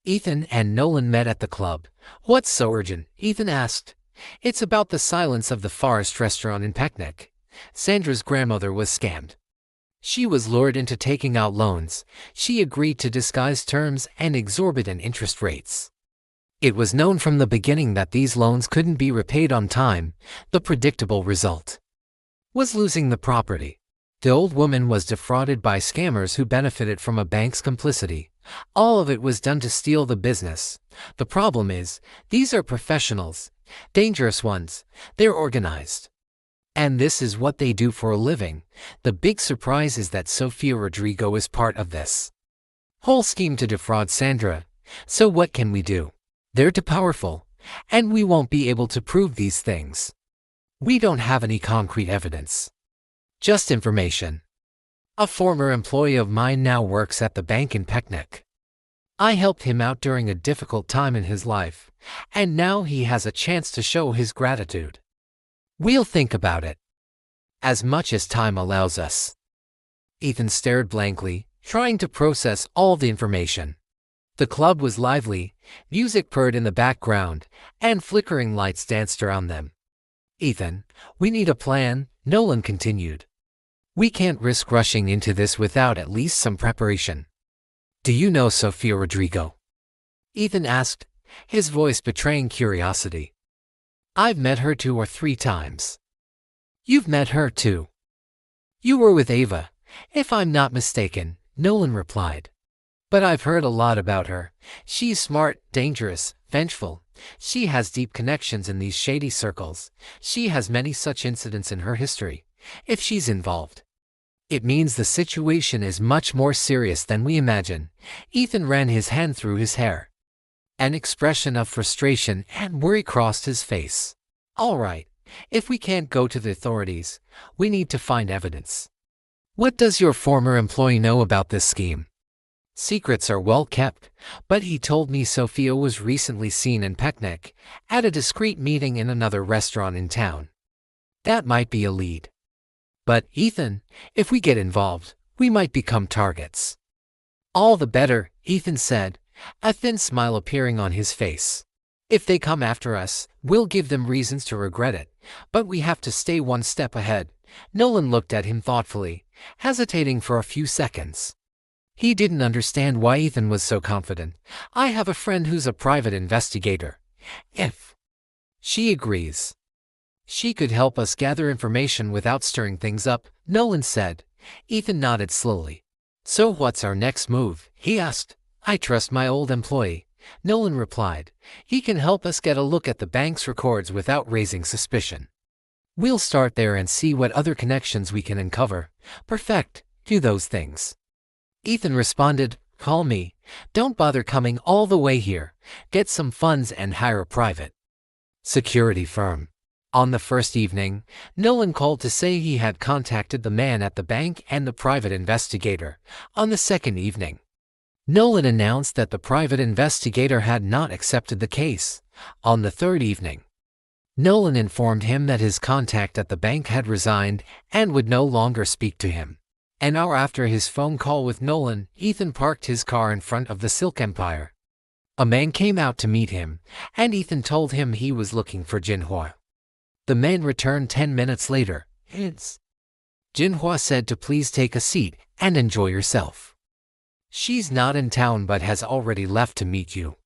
Ethan and Nolan met at the club. "What's so urgent?" Ethan asked. "It's about the silence of the Forest restaurant in Picnic. Sandra's grandmother was scammed. She was lured into taking out loans. She agreed to disguised terms and exorbitant interest rates. It was known from the beginning that these loans couldn't be repaid on time. The predictable result was losing the property. The old woman was defrauded by scammers who benefited from a bank's complicity. All of it was done to steal the business. The problem is, these are professionals, dangerous ones. They're organized. And this is what they do for a living. The big surprise is that Sofia Rodrigo is part of this whole scheme to defraud Sandra. So what can we do? They're too powerful, and we won't be able to prove these things. We don't have any concrete evidence. Just information. A former employee of mine now works at the bank in Picnic. I helped him out during a difficult time in his life, and now he has a chance to show his gratitude. We'll think about it. As much as time allows us." Ethan stared blankly, trying to process all the information. The club was lively, music purred in the background, and flickering lights danced around them. "Ethan, we need a plan," Nolan continued. "We can't risk rushing into this without at least some preparation." "Do you know Sofia Rodrigo?" Ethan asked, his voice betraying curiosity. "I've met her 2 or 3 times." "You've met her too? You were with Ava, if I'm not mistaken," Nolan replied. "But I've heard a lot about her. She's smart, dangerous, vengeful. She has deep connections in these shady circles. She has many such incidents in her history. If she's involved, it means the situation is much more serious than we imagine." Ethan ran his hand through his hair. An expression of frustration and worry crossed his face. "All right, if we can't go to the authorities, we need to find evidence. What does your former employee know about this scheme?" "Secrets are well kept, but he told me Sofia was recently seen in Picnic at a discreet meeting in another restaurant in town. That might be a lead. But, Ethan, if we get involved, we might become targets." "All the better," Ethan said, a thin smile appearing on his face. "If they come after us, we'll give them reasons to regret it, but we have to stay one step ahead." Nolan looked at him thoughtfully, hesitating for a few seconds. He didn't understand why Ethan was so confident. "I have a friend who's a private investigator. If she agrees, she could help us gather information without stirring things up," Nolan said. Ethan nodded slowly. "So what's our next move?" he asked. "I trust my old employee," Nolan replied. "He can help us get a look at the bank's records without raising suspicion. We'll start there and see what other connections we can uncover." "Perfect, do those things," Ethan responded. "Call me. Don't bother coming all the way here. Get some funds and hire a private security firm." On the first evening, Nolan called to say he had contacted the man at the bank and the private investigator. On the second evening, Nolan announced that the private investigator had not accepted the case. On the third evening, Nolan informed him that his contact at the bank had resigned and would no longer speak to him. An hour after his phone call with Nolan, Ethan parked his car in front of the Silk Empire. A man came out to meet him, and Ethan told him he was looking for Jinhua. The man returned 10 minutes later. Jinhua said to please take a seat and enjoy yourself. She's not in town but has already left to meet you.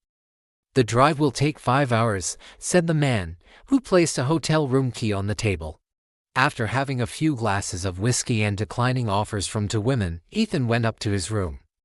The drive will take 5 hours, said the man, who placed a hotel room key on the table. After having a few glasses of whiskey and declining offers from 2 women, Ethan went up to his room.